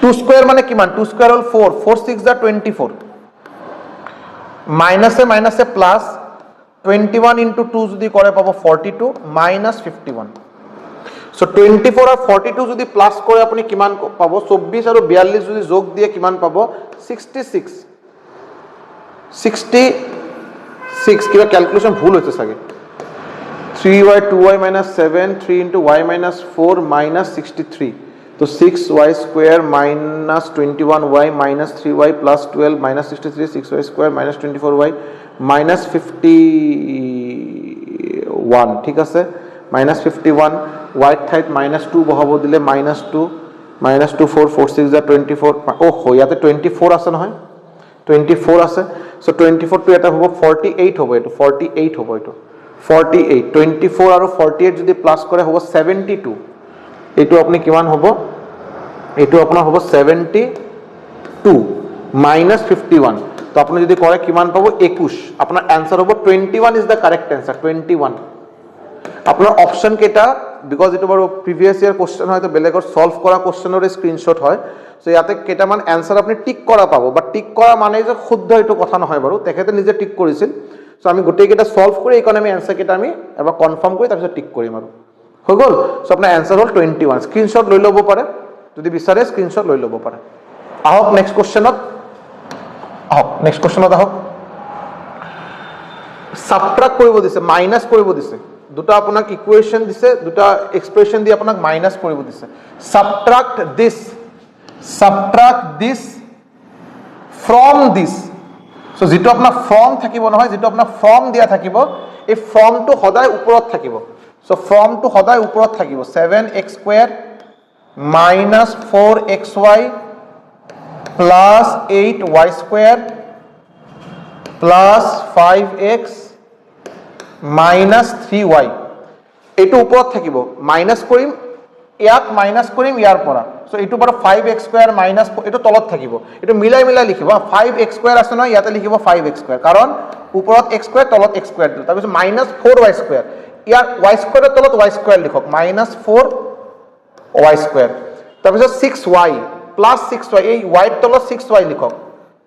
2 square মানে কিমান 2 square হল 4 4 6 যা 24 মাইনাসে মাইনাসে প্লাস 21 into 2 যদি করে পাবো 42 -51 সো 24 আর 42 যদি প্লাস করে আপনি কিমান পাবো 24 আর 42 যদি যোগ দিয়ে কিমান পাবো 66 কিবা ক্যালকুলেশন ভুল হইছে সাগে 3y 2y -7 3 into y -4 -63 तो 6y square -21y -3y plus 12 -63 6y square -24y -51 ঠিক আছে -51 y ঠাইত -2 বহাব দিলে -2 -2 4 4 6 যা 24 ওহো ইয়াতে 24 আছে নহয় 24 আছে সো 24 টু এটা হ'ব 48 হ'ব এটো 48 হ'ব এটো 48 24 আৰু 48 যদি প্লাস কৰে হ'ব 72 এটো আপনি কিমান হ'ব এটো আপোনাৰ হ'ব 72 -51 তো আপনি যদি কৰে কিমান পাব 21 আপোনাৰ आंसर হ'ব 21 ইজ দা কাৰেক্ট आंसर 21 আপনাৰ অপশন কেটা বিকজ এটো বাৰ প্ৰিভিয়াস ইয়াৰ কোশ্চেন হয় তো বেলেগৰ সলভ কৰা কোশ্চেনৰ স্ক্ৰিনশট হয় সো ইয়াতে কেটামান आंसर আপনি টিক কৰা পাব বাট টিক কৰা মানে যে শুদ্ধ এটো কথা নহয় বাৰু তেখেতে নিজে টিক কৰিছিল সো আমি গোটেই কেটা সলভ কৰি ইকোনমি आंसर কেটা আমি এবাৰ কনফাৰ্ম কৰি তাৰপিছত টিক কৰিম আৰু হৈ গল সো আপোনাৰ आंसर হল 21 স্ক্ৰিনশট লৈ ল'ব পাৰে যদি বিচাৰে স্ক্ৰিনশট লৈ ল'ব পাৰে আহক নেক্সট কোশ্চেনত আহক সাবট্ৰাক্ট কৰিব দিছে মাইনাস কৰিব দিছে দুটা আপোনাক ইকুয়েশন দিছে দুটা এক্সপ্ৰেশন দি আপোনাক মাইনাস কৰিব দিছে সাবট্ৰাক্ট দিস ফ্ৰম দিস সো যেটো আপোনাৰ ফ্ৰম থাকিব নহয় যেটো আপোনাৰ ফ্ৰম দিয়া থাকিব এই ফ্ৰমটো সদায় ওপৰত থাকিব সো ফ্ৰমটো সদায় ওপৰত থাকিব 7x² -4xy plus 8y² plus 5x minus 3y এটো ওপৰত থাকিব মাইনাস কৰিম ইয়াক মাইনাস কৰিম ইয়াৰ পৰা সো এটো বাৰ 5x² minus এটো তলত থাকিব এটো মিলাই লিখিব 5x² আছে ন ইয়াতে লিখিব 5x² কাৰণ ওপৰত x² তলত x² দিল তাৰ পিছত -4y² ইয়াৰ y² ৰ তলত y² লিখক -4y² তাৰ পিছত 6y plus 6y এই y ৰ তলত 6y লিখক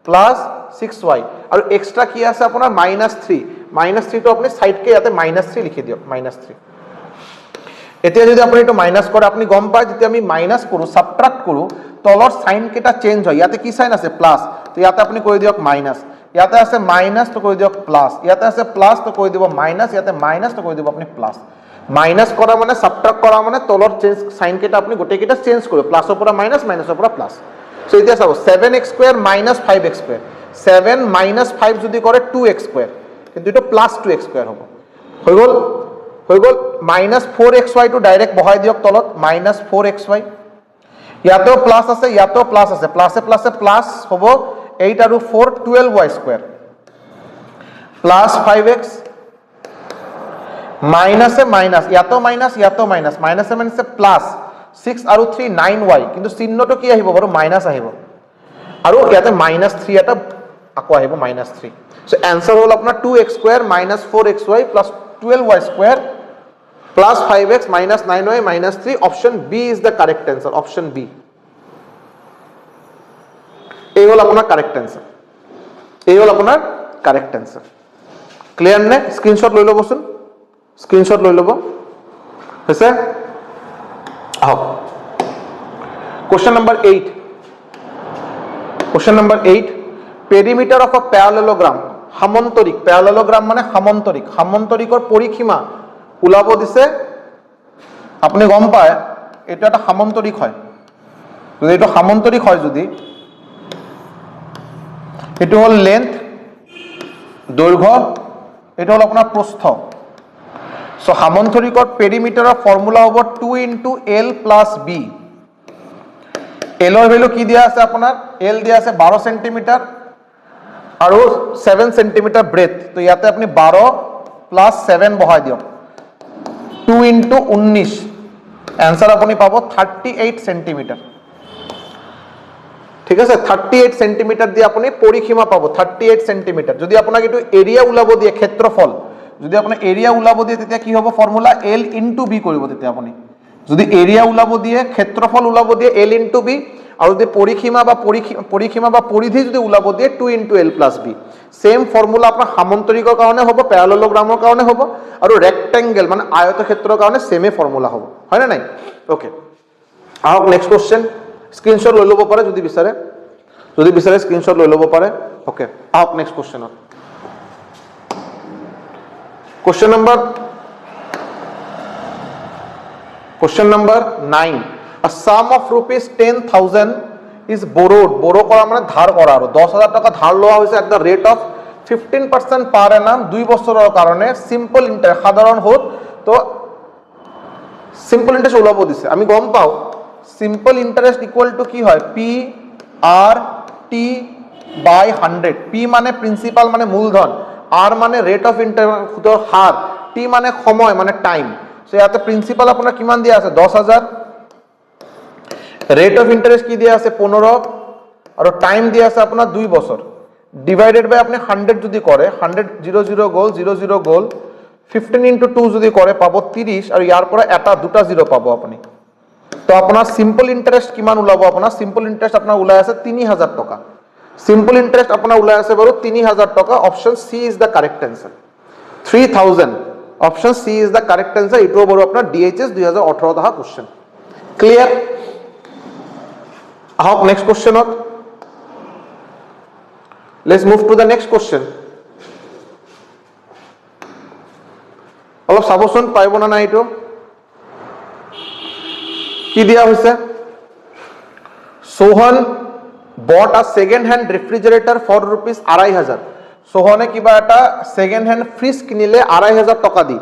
plus 6y আৰু এক্সট্ৰা কি আছে আপোনাৰ -3 তো আপুনি সাইডকে ইয়াতে -3 লিখি দিয়ক -3 এতিয়া যদি আপুনি এটো মাইনাস কৰে আপুনি গম পায় যেতিয়া আমি মাইনাস কৰো সাবট্ৰাক্ট কৰো তলৰ সাইন কেটা চেঞ্জ হয় ইয়াতে কি সাইন আছে প্লাস তো ইয়াতে আপুনি কৈ দিয়ক মাইনাস ইয়াতে আছে মাইনাস তো কৈ দিয়ক প্লাস ইয়াতে আছে প্লাস তো কৈ দিব মাইনাস ইয়াতে মাইনাস তো কৈ দিব আপুনি প্লাস মাইনাস কৰা মানে সাবট্ৰাক্ট কৰা মানে তলৰ চেঞ্জ সাইন কেটা আপুনি গোটেই কেটা চেঞ্জ কৰিব প্লাসৰ পৰা মাইনাস মাইনাসৰ পৰা প্লাস সো এতিয়া চাও 7x² -5x² 7 -5 যদি কৰে 2x² কিন্তু এটা +2x² হ'ব হৈ গল -4xy টু ডাইরেক্ট বহাই দিয়ক তলত -4xy ইয়াতেও প্লাস আছে ইয়াতেও প্লাস আছে প্লাসে প্লাস হ'ব 8 আৰু 4 12y² +5x মাইনাসে মাইনাস ইয়াতেও মাইনাস মাইনাসে প্লাস 6 আৰু 3 9y কিন্তু চিহ্নটো কি আহিব বাৰু মাইনাস আহিব আৰু ইয়াতে -3 এটা আকৌ আহিব -3 সো आंसर হল আপোনাৰ 2x² -4xy plus 12y² plus 5x minus 9y minus 3 option B is the correct answer option B এই হল আপনার কারেক্ট आंसर ক্লিয়ার নে স্ক্রিনশট লৈ লবচোন স্ক্রিনশট লৈ লব হৈছে আহক Question number 8. Question number 8. Perimeter of a parallelogram. সামন্তরিক, parallelogram মানে সামন্তরিক, সামন্তৰিকৰ পৰিসীমা ওলাব দিছে। আপুনি গম পায় এটা এটা সামন্তৰিক হয়, যদি এটা সামন্তৰিক হয়, যদি এটো হল লেন্থ, দৈৰ্ঘ্য, এটা হল আপোনাৰ প্ৰস্থ। সো সামন্তৰিকৰ পেৰিমিটাৰৰ ফৰ্মুলা হ'ব 2 * L + B। এলৰ ভ্যালু কি দিয়া আছে আপোনাৰ? এল দিয়া আছে 12 সেন্টিমিটাৰ আৰু 7 সেন্টিমিটাৰ ব্ৰেথ। তো ইয়াতে আপুনি 12 + 7 বহাই দিয়ক, 2 * 19, এনসার আপুনি পাব 38 সেন্টিমিটার। ঠিক আছে, 38 সেন্টিমিটার দিয়ে আপুনি পৰিসীমা পাব, 38 সেন্টিমিটাৰ। যদি আপোনাক এটো এৰিয়া ওলাব দিয়ে, ক্ষেত্ৰফল যদি আপোনাৰ এৰিয়া ওলাব দিয়ে, তেতিয়া কি হ'ব? ফৰ্মুলা L * B কৰিব। তেতিয়া আপুনি যদি এৰিয়া ওলাব দিয়ে, ক্ষেত্ৰফল ওলাব দিয়ে L * B, আৰু যদি পৰিসীমা বা পৰিধি যদি ওলাব দিয়ে 2 * L + B। সেম ফৰ্মুলা আপোনাৰ সামন্তৰিকৰ কাৰণে হ'ব, প্যাৰালেলোগ্ৰামৰ কাৰণে হ'ব, আৰু ৰেক্টেংগল মানে আয়তক্ষেত্ৰৰ কাৰণে সেমে ফৰ্মুলা হ'ব, হয় না নাই? ওকে, আহক নেক্সট কোশ্চেন। স্ক্ৰিনশ্বট লৈ ল'ব পাৰে যদি বিচাৰে স্ক্ৰিনশ্বট লৈ ল'ব পাৰে। ওকে, আহক next কোশ্চেনত। Question number 9. A sum of rupees 10,000 is borrowed. borrow কৰা মানে ধাৰ কৰা, আৰু 10,000 টকা ধাৰ লোৱা হৈছে at the rate of 15% per annum 2 বছৰৰ কাৰণে। সিম্পল ইন্টাৰেস্ট, সাধাৰণ সুদ। তো সিম্পল ইন্টারেস্ট ওলাব দিছে। আমি গম পাও সিম্পল ইন্টারেস্ট ইকুয়াল টু কি হয়? PRT/100। P মানে প্রিন্সিপাল মানে মূলধন, R মানে রেট অফ ইন্টারেস্ট সুদৰ হাৰ, T মানে সময় মানে টাইম। সো ইয়াতে প্ৰিন্সিপাল আপোনাৰ কিমান দিয়া আছে? 10,000, ৰেট অফ ইন্টাৰেস্ট কি দিয়া আছে? 15, আৰু টাইম দিয়া আছে আপোনাৰ 2 বছৰ। ডিভাইডেড বাই আপনি 100 যদি কৰে, 100 0 0 গ'ল, 0 0 গ'ল, 15 * 2 যদি কৰে পাব 30, আৰু ইয়াৰ পৰা এটা দুটা জিৰো পাব আপুনি। তো আপোনাৰ সিম্পল ইন্টাৰেস্ট কিমান ওলাব? আপোনাৰ সিম্পল ইন্টাৰেস্ট আপোনাৰ ওলাই আছে 3000 টকা। সিম্পল ইন্টাৰেস্ট আপোনাৰ ওলাই আছে বাৰু 3000 টকা। Option C is the correct answer, 3000। Option C is the correct answer. এটাও বাৰু আপোনাৰ ডিএইচএস 2018 অহা কোশ্চেন। ক্লিয়ার? আহক নেক্সট কোশ্চেনত। Let's move to the next question. অলপ চাবচোন পাইব না নাই এইটো কি দিয়া হৈছে? Sohan bought a second hand refrigerator for rupees 2500। সোহনে কিবা এটা সেকেন্ড হ্যান্ড ফ্রিজ কিনিলে 2500 টকা দি।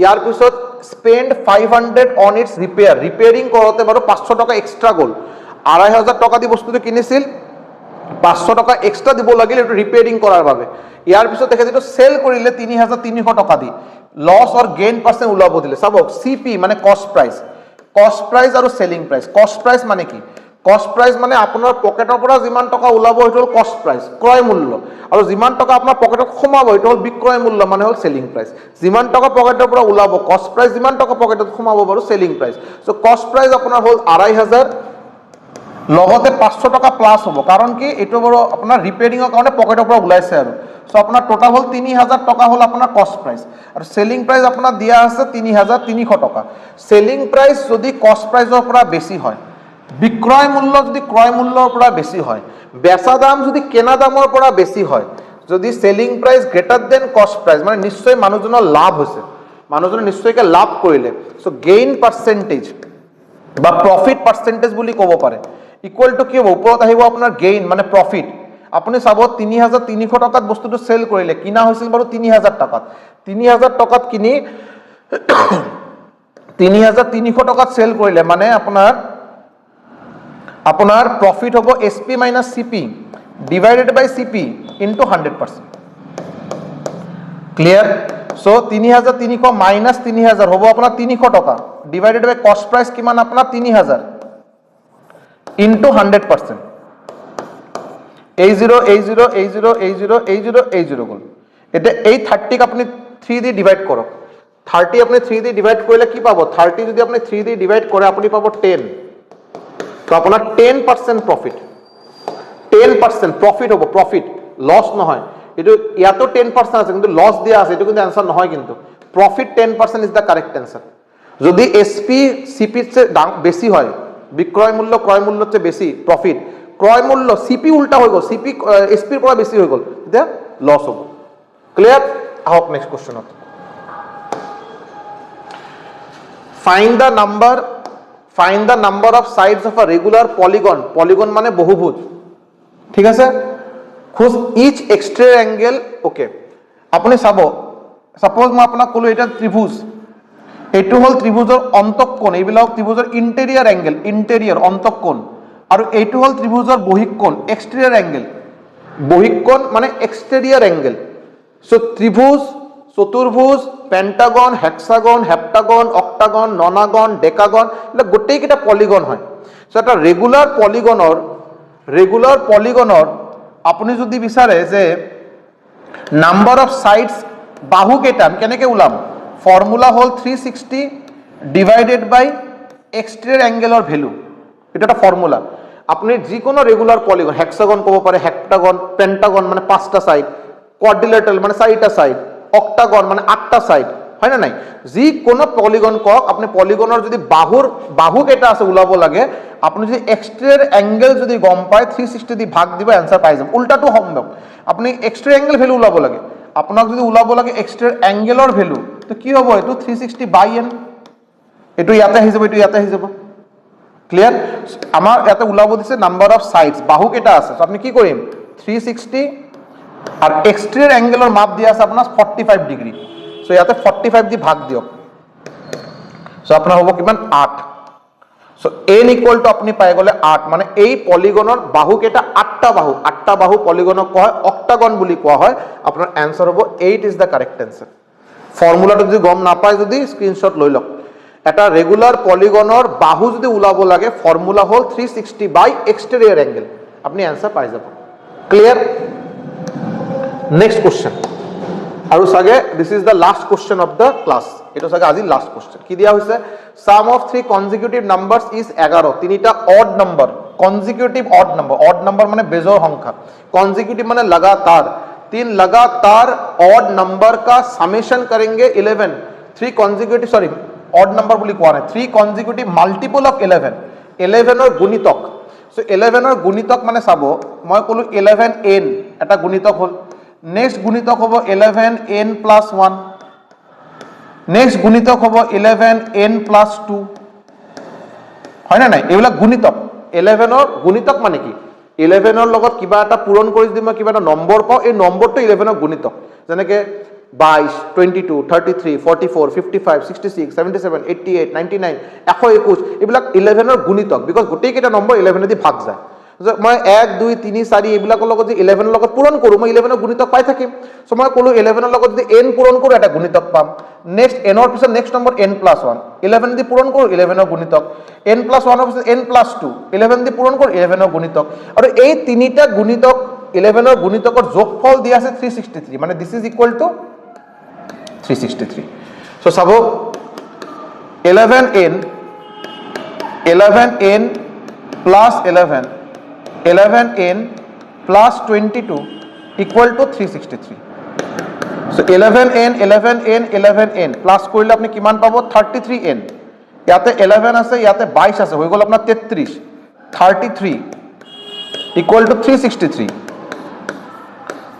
ইয়াৰ পিছত spend 500 on it's repair. Repairing কৰোতে বাৰু 500 টকা এক্সট্রা গ'ল। 2500 টকা দি বস্তুটো কিনিছিল, 500 টকা এক্সট্রা দিব লাগিল এটো রিপেয়ারিং কৰাৰ বাবে। ইয়াৰ পিছত দেখে যেটো সেল কৰিলে 3300 টকা দি, লস অৰ গেইন পাৰ্সেন্ট ওলাব দিলে। চাবক সিপি মানে কস্ট প্ৰাইস, কস্ট প্ৰাইস আৰু সেলিং প্ৰাইস। কস্ট প্ৰাইস মানে কি? কস্ট প্ৰাইস মানে আপোনাৰ পকেটৰ পৰা যিমান টকা ওলাব সেইটো হল কস্ট প্ৰাইস, ক্ৰয় মূল্য, আৰু যিমান টকা আপোনাৰ পকেটত সোমাব সেইটো হল বিক্ৰয় মূল্য মানে হল সেলিং প্ৰাইস। যিমান টকা পকেটৰ পৰা ওলাব কস্ট প্ৰাইস, যিমান টকা পকেটত সোমাব বাৰু সেলিং প্ৰাইস। সো কস্ট প্ৰাইস আপোনাৰ হল 2500, লগতে 500 টকা প্লাস হ'ব, কাৰণ কি এইটো বাৰু আপোনাৰ ৰিপেয়াৰিংৰ কাৰণে পকেটৰ পৰা ওলাইছে আৰু। সো আপোনাৰ টোটাল হল 3000 টকা হল আপোনাৰ কস্ট প্ৰাইস, আৰু সেলিং প্ৰাইস আপোনাৰ দিয়া আছে 3300 টকা। সেলিং প্ৰাইস যদি কস্ট প্ৰাইসৰ পৰা বেছি হয়, বিক্ৰয় মূল্য যদি ক্ৰয় মূল্যৰ পৰা বেছি হয়, বেচা দাম যদি কেনা দামৰ পৰা বেছি হয়, যদি সেলিং প্ৰাইস গ্ৰেটাৰ দেন কস্ট প্ৰাইস মানে নিশ্চয় মানুহজনৰ লাভ হৈছে, মানুহজনে নিশ্চয়কৈ লাভ কৰিলে। সো গেইন পাৰ্সেন্টেজ বা প্ৰফিট পাৰ্সেন্টেজ বুলি ক'ব পাৰে। ইকুয়াল টু কি হ'ব? ওপৰত আহিব আপোনাৰ গেইন মানে প্ৰফিট। আপুনি চাব 3300 টকাত বস্তুটো সেল কৰিলে, কিনা হৈছিল বাৰু 3000 টকাত। 3000 টকাত কিনি 3300 টকাত সেল কৰিলে মানে আপোনাৰ প্রফিট হ'ব SP মাইনাস CP ডিভাইডেড বাই CP into 100%। Clear? So 3300 minus 3000 হ'ব আপোনাৰ 300 টকা ডিভাইডেড বাই কস্ট প্ৰাইস কিমান আপোনাৰ 3000 ইনটু 100%। এই 0 এই 0 এই 0 এই 0 এই 0 এই 0 গ'ল। এটা এই 30 ক আপুনি 3 দি ডিভাইড কৰক। 30 আপুনি 3 দি ডিভাইড কৰিলে কি পাব? 30 যদি আপুনি 3 দি ডিভাইড কৰে আপুনি পাব 10। তো আপোনাৰ 10% প্রফিট, 10% প্রফিট হ'ব, প্রফিট লস নহয়। এটো ইয়াতো 10% আছে কিন্তু লস দিয়া আছে, এটো কিন্তু आंसर নহয় কিন্তু। Profit 10% is the correct answer. যদি SP CP সে বেশি হয় বিক্রয় মূল্য ক্রয় মূল্যৰ চেয়ে বেছি প্ৰফিট, ক্ৰয় মূল্য সিপি উল্টা হৈ গ'ল, সিপি এসপিৰ পৰা বেছি হৈ গ'ল, তেতিয়া লছ হ'ব। ক্লিয়াৰ? আহক নেক্সট কোৱেশ্চনত। Find the number of sides of a regular polygon, polygon মানে বহুভুজ, ঠিক আছে, whose each exterior angle, okay. আপুনি চাব, সাপোজ মই আপোনাক ক'লো এটা ত্ৰিভুজ, এইটো হ'ল ত্ৰিভুজৰ অন্তঃকোণ, এইবিলাক ত্ৰিভুজৰ ইণ্টেৰিয়ৰ এংগেল, ইণ্টেৰিয়ৰ অন্তঃকোণ, আৰু এইটো হ'ল ত্ৰিভুজৰ বহিঃকোণ, এক্সটেৰিয়ৰ এংগেল, বহিঃকোণ মানে এক্সটেৰিয়ৰ এংগেল। সো ত্রিভুজ, চতুর্ভুজ, Pentagon, hexagon, heptagon, octagon, ননাগন, decagon, এটা গোটেইকেইটা পলিগন হয়। সো এটা রেগুলার পলিগনৰ আপুনি যদি বিচাৰে যে নাম্বাৰ অফ সাইডস বাহু কেইটা কেনেকৈ ওলাম, ফৰ্মুলা হ'ল 360 ডিভাইডেড বাই এক্সটেৰিয়ৰ এংগেলৰ ভ্যালু, এটা একটা ফৰ্মুলা। আপনি যিকোনো ৰেগুলাৰ পলিগন, হেক্সাগন ক'ব পাৰে, হেপ্টাগন, পেন্টাগন মানে 5টা সাইড, কোয়াড্রিলেটারাল মানে 4টা সাইড, অক্টাগন মানে 8টা সাইড, হয় না নাই? যিকোনো পলিগন কক, আপনি পলিগনৰ যদি বাহু কেইটা আছে ওলাব লাগে, আপনি যদি এক্সটেৰিয়ৰ এংগেল যদি গম পায় 360 দি ভাগ দিব, এনসাৰ পাই যাব। উল্টাটো সম্ভৱ, আপনি এক্সটেৰিয়ৰ এংগেল ভ্যালু ওলাব লাগে, আপোনাক যদি ওলাব লাগে এক্সটেৰিয়ৰ এংগেলৰ ভ্যালু, তো কি হ'ব, এইটো 360 বাই এন, এইটো ইয়াতে আহি যাব, এইটো ইয়াতে আহি যাব। ক্লিয়ার? আমার ইয়াতে ওলাব দিছে নাম্বার অফ সাইডস, বাহু কেইটা আছে, আপনি কি কৰিম 360 আৰ এক্সটেৰিয়ৰ এংগেলৰ মাপ দিয়া আছে আপোনাৰ 45 ডিগ্ৰী, সো ইয়াতে 45 দি ভাগ দিয়ক, সো আপোনাৰ হ'ব কিমান 8। সো n ইকুয়াল টু আপনি পাই গলে 8, মানে এই পলিগনৰ বাহু কেইটা 8টা বাহু পলিগনক কোৱা হয় অক্টাগন বুলি কোৱা হয়। আপোনাৰ আনসাৰ হ'ব 8 ইজ দ্য কাৰেক্ট আনসাৰ। ফৰ্মুলাটো যদি গম নাপায় যদি স্ক্ৰিনশট লৈ লওক। এটা ৰেগুলাৰ পলিগনৰ বাহু যদি ওলাব লাগে, ফৰ্মুলা হল 360 বাই এক্সটেৰিয়ৰ এংগেল, আপনি আনসাৰ পাই যাব। ক্লিয়াৰ? নেক্সট কোশ্চেন, আৰু চাগে this is the last question of the class, এটা চাগে আজি লাস্ট কোশ্চেন। কি দিয়া হৈছে, সাম অফ 3 কনজিকিউটিভ নাম্বারস ইজ 11, তিনিটা odd number, consecutive odd number মানে বেজোড় সংখ্যা, কনজিকিউটিভ মানে लगातार, 3 लगातार ऑड नंबर का समेशन करेंगे 11, 3 कॉन्जिक्यूटिव, सॉरी ऑड नंबर বুলি কোৱা নাই, 3 কনজিকিউটিভ মাল্টিপল অফ 11, 11ৰ গুণিতক। সো 11ৰ গুণিতক মানে চাব, মই ক'লো 11n এটা গুণিতক হ'ল, নেক্সট গুণিতক হ'ব 11n প্লাস 1, নেক্সট গুণিতক হ'ব 11n প্লাস 2, হয় না নাই? এইবিলাক গুণিতক। 11ৰ গুণিতক মানে কি, 11ৰ লগত কিবা এটা পূৰণ কৰি যদি মই কিবা এটা নম্বৰ পাওঁ, এই নম্বৰটো 11ৰ গুণিতক, যেনেকে 22, 22, 33, 44, 55, 66, 77, 88, 99, 121, এইবিলাক 11ৰ গুণিতক, বিকজ গোটেইকেইটা নম্বৰ 11 দি ভাগ যায়। মই 1, 2, 3, 4 এইবিলাকৰ লগত যদি 11ৰ লগত পূৰণ কৰোঁ, মই 11ৰ গুণিতক পাই থাকিম। সো মই ক'লো 11ৰ লগত যদি n পূৰণ কৰোঁ, এটা গুণিতক পাম। নেক্সট nৰ পিছত নেক্সট নম্বৰ n প্লাস 1, 11 দি পূৰণ কৰোঁ, 11ৰ গুণিতক। n প্লাস 1ৰ পিছত n প্লাস 2, 11 দি পূৰণ কৰোঁ, 11ৰ গুণিতক। আৰু এই তিনিটা গুণিতক 11ৰ গুণিতকৰ যোগফল দিয়া আছে 363, মানে this is equal to 363। So চাব 11n plus 11n plus 22 equal to 363। So 11n plus কৰিলে আপনি কিমান পাব, 33n, ইয়াতে 11 আছে, ইয়াতে 22 আছে, হৈ গ'ল আপোনাৰ 33, 33 equal to 363।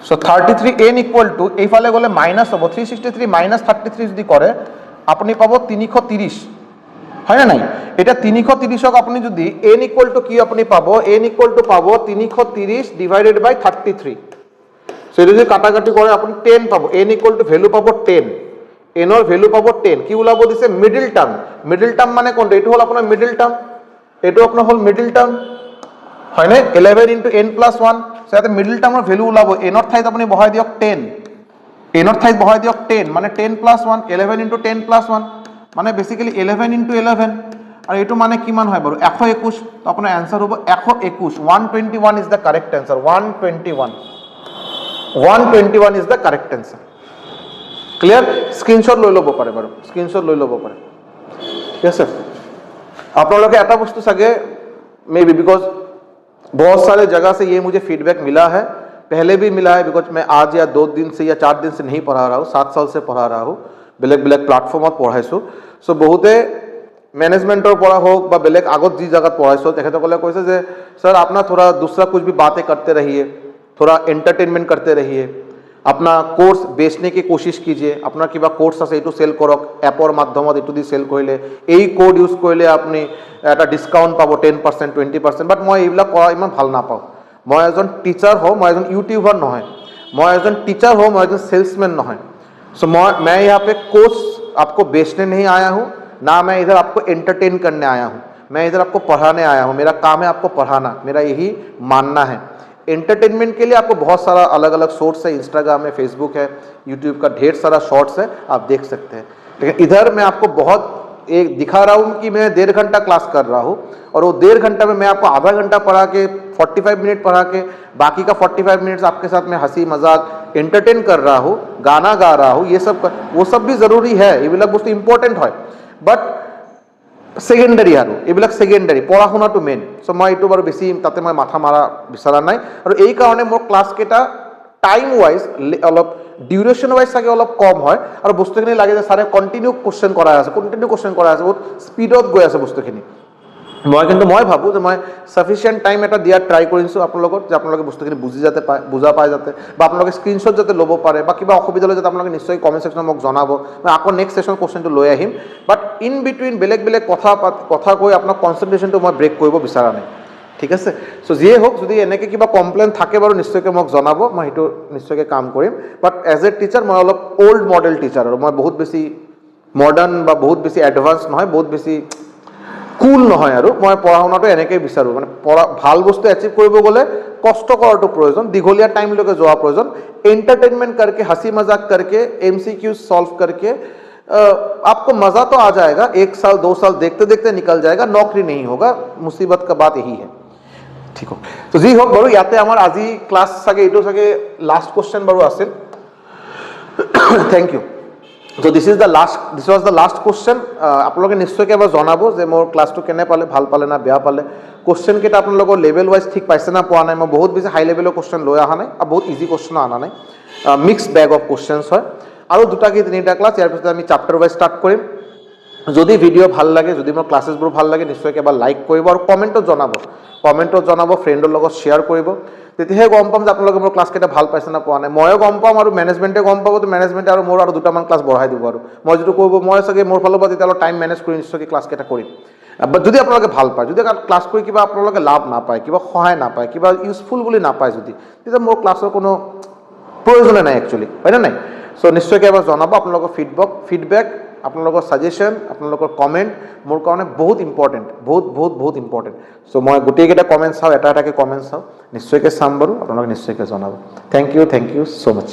So 33n equal to, এইফালে গ'লে মাইনাস হ'ব, 363 মাইনাস 33 যদি কৰে আপনি পাব 330, হয় না নাই? এটা 330ক আপনি যদি n ইকুয়াল টু কি আপনি পাব, n ইকুয়াল টু পাব 330 ডিভাইডেড বাই 33। সো এটা যদি কাটাকাটি করে আপনি 10 পাব, n ইকুয়াল টু ভ্যালু পাব 10, n এর ভ্যালু পাব 10, কি ওলাব দিছে মিডল টার্ম। মিডল টার্ম মানে কোনটা, এটো হল আপনার মিডল টার্ম, এটো আপনার হল মিডল টার্ম, হয় না? 11 ইনটু n প্লাস 1, সাথে মিডল টার্মের ভ্যালু ওলাব, n এর ঠাইত আপনি বহাই দিয়ক 10, n এর ঠাইত বহাই দিয়ক 10, মানে 10 প্লাস 1, 11 ইনটু 10 প্লাস 1, মানে বেসিক্যালি 11 ইনটু 11, আর এটো মানে কিমান হয় বাৰু 121, তো আপনার आंसर হবে 121, 121 is the correct answer, 121 is the correct answer. Clear? Screenshot লৈ ল'ব পাৰে বাৰু, स्क्रीनशॉट লৈ ল'ব পাৰে, ঠিক আছে? আপোনালোকে এটা বস্তু চাগে मे बी बिकॉज बहुत सारे जगह से ये मुझे फीडबैक मिला है, पहले भी मिला है, बिकॉज मैं आज या 2 दिन से या 4 दिन से नहीं पढ़ा रहा हूँ, 7 साल से पढ़ा रहा हूँ, बेलेग बेलेग प्लेटफॉर्मत पढ़ाइছোঁ। सो बहुते मैनेजमेंटर पढ़ा हो बा बेलेग आगत जी जगह पढ़ाइছো तेखেतসকলে কৈছে যে सर अपना थोड़ा दूसरा कुछ भी बातें करते रहिए, थोड़ा एंटरटेनमेंट करते रहिए, अपना कोर्स बेचने की कोशिश कीजिए, अपना किबा कोर्स আছে এইটো সেল কৰক, এপৰ মাধ্যমত এইটো দি সেল কৰিলে এই কোড ইউজ কৰিলে আপুনি এটা ডিসকাউন্ট পাব 10% 20%, বাট মই এইবিলাক কৰা ইমান ভাল নাপাওঁ। মই এজন টিচাৰ হওঁ, মই এজন ইউটিউবাৰ নহয়, मैं एज एन टीचर हूँ, मैं एज एन सेल्समैन न है। सो मैं यहाँ पे कोर्स आपको बेचने नहीं आया हूँ, ना मैं इधर आपको एंटरटेन करने आया हूँ, मैं इधर आपको पढ़ाने आया हूँ। मेरा काम है आपको पढ़ाना, मेरा यही मानना है। एंटरटेनमेंट के लिए आपको बहुत सारा अलग अलग सोर्स है, इंस्टाग्राम है, फेसबुक है, यूट्यूब का ढेर सारा शॉर्ट्स है, आप देख सकते हैं। लेकिन इधर मैं आपको बहुत एक दिखा रहा हूँ कि मैं 1.5 घंटा क्लास कर रहा हूँ, और वो 1.5 घंटा में मैं आपको आधा घंटा पढ़ा के 45 मिनट पढ़ा के बाकी का 45 मिनट्स आपके साथ में हंसी मजाक एंटरटेन कर रहा हूँ, गाना गा रहा हूँ, ये सब वो सब भी जरूरी है, এইবিলাক বস্তু ইম্পৰ্টেণ্ট হয়, বাট সেকেন্ডাৰী আৰু এইবিলাক সেকেন্ডাৰী, পঢ়া শুনাটো মেইন। চ' মই এইটো বাৰু বেছি তাতে মই মাথা মাৰা বিচৰা নাই, আৰু এই কাৰণে মোৰ ক্লাছকেইটা টাইম ৱাইজ অলপ ডিউৰেশ্যন ৱাইজ চাগে অলপ কম হয়, আৰু বস্তুখিনি লাগে যে ছাৰে কণ্টিনিউ কুৱেশ্যন কৰাই আছে, বহুত স্পীডত গৈ আছে বস্তুখিনি। মই ভাবোঁ যে মই সাফিচিয়েণ্ট টাইম এটা দিয়াৰ ট্ৰাই কৰিছোঁ আপোনালোকক, যে আপোনালোকে বস্তুখিনি বুজা পায় যাতে, বা আপোনালোকে স্ক্ৰীনশ্বট যাতে ল'ব পাৰে, বা কিবা অসুবিধা হ'লে যাতে আপোনালোকে নিশ্চয় কমেণ্ট ছেকশ্যনত মোক জনাব, মই আকৌ নেক্সট ছেশ্যন কুৱেশ্যনটো লৈ আহিম। বাট ইন বিটুইন বেলেগ বেলেগ কথা কৈ আপোনাৰ কনচেনট্ৰেশ্যনটো মই ব্ৰেক কৰিব বিচৰা নাই, ঠিক আছে। চ' যিয়ে হওক, যদি এনেকৈ কিবা কমপ্লেইন থাকে বাৰু নিশ্চয়কৈ মোক জনাব, মই সেইটো নিশ্চয়কৈ কাম কৰিম। বাট এজ এ টিচাৰ মই অলপ অল্ড মডেল টিচাৰ, আৰু মই বহুত বেছি মডাৰ্ণ বা বহুত বেছি এডভান্স নহয়, বহুত বেছি কুল নহয়, আৰু মই পঢ়া শুনাটো এনেকৈ বিচাৰোঁ। মানে ভাল বস্তু এচিভ কৰিব গ'লে কষ্ট কৰাটো প্ৰয়োজন, দীঘলীয়া টাইমলৈকে যোৱা প্ৰয়োজন। एंटरटेनमेंट करके, हंसी मजाक करके, MCQs सॉल्व करके आपको मज़ा तो आ जाएगा, 1 साल 2 साल देखते देखते निकल जाएगा, नौकरी नहीं होगा। मुसीबत का बात यही है, ठीक हो। तो जी होक বাৰু ইয়াতে আমাৰ আজি ক্লাছ চাগে এইটো চাগে লাষ্ট কুৱেশ্যন বাৰু আছিল। Thank you. So' this was the last question. আপোনালোকে নিশ্চয়কৈ এবাৰ জনাব যে মোৰ ক্লাছটো কেনে পালে, ভাল পালে না বেয়া পালে। কুৱেশ্যনকেইটা আপোনালোকৰ লেভেল ৱাইজ ঠিক পাইছে না পোৱা নাই। মই বহুত বেছি হাই লেভেলৰ কুৱেশ্যন লৈ অহা নাই, আৰু বহুত ইজি কুৱেশ্যনো অনা নাই, মিক্স বেগ অফ কুৱেশ্যনছ হয়। আৰু 2টা কি 3টা ক্লাছ, ইয়াৰ পিছত আমি চেপ্টাৰ ৱাইজ ষ্টাৰ্ট কৰিম। যদি ভিডিঅ' ভাল লাগে, যদি মোৰ ক্লাছেছবোৰ ভাল লাগে, নিশ্চয়কৈ এবাৰ লাইক কৰিব, আৰু কমেণ্টত জনাব, ফ্ৰেণ্ডৰ লগত শ্বেয়াৰ কৰিব। তেতিয়াহে গম পাম যে আপোনালোকে মোৰ ক্লাছকেইটা ভাল পাইছে না পোৱা নাই। ময়ো গম পাম, আৰু মেনেজমেণ্টে গম পাব, তো মেনেজমেণ্টে আৰু মোৰ আৰু 2টামান ক্লাছ বঢ়াই দিব। আৰু মই যিটো কৰিব, মই চাগে মোৰ ফালৰ পৰা তেতিয়াহ'লে টাইম মেনেজ কৰি নিশ্চয়কৈ ক্লাছকেইটা কৰিম। বাট যদি আপোনালোকে ভাল পায়, যদি ক্লাছ কৰি কিবা আপোনালোকে লাভ নাপায়, কিবা সহায় নাপায়, কিবা ইউজফুল বুলি নাপায়, তেতিয়া মোৰ ক্লাছৰ কোনো প্ৰয়োজনে নাই একচুৱেলি, হয়নে নাই? চ' নিশ্চয়কৈ এবাৰ জনাব আপোনালোকৰ ফিডবেক, আপোনালোকৰ ছাজেশ্যন, আপোনালোকৰ কমেণ্ট মোৰ কাৰণে বহুত ইম্পৰ্টেণ্ট, বহুত ইম্পৰ্টেণ্ট। চ' মই গোটেইকেইটা কমেণ্ট চাওঁ, এটা এটাকৈ কমেণ্ট চাওঁ, নিশ্চয়কৈ চাম বাৰু, আপোনালোকে নিশ্চয়কৈ জনাব। Thank you so' much.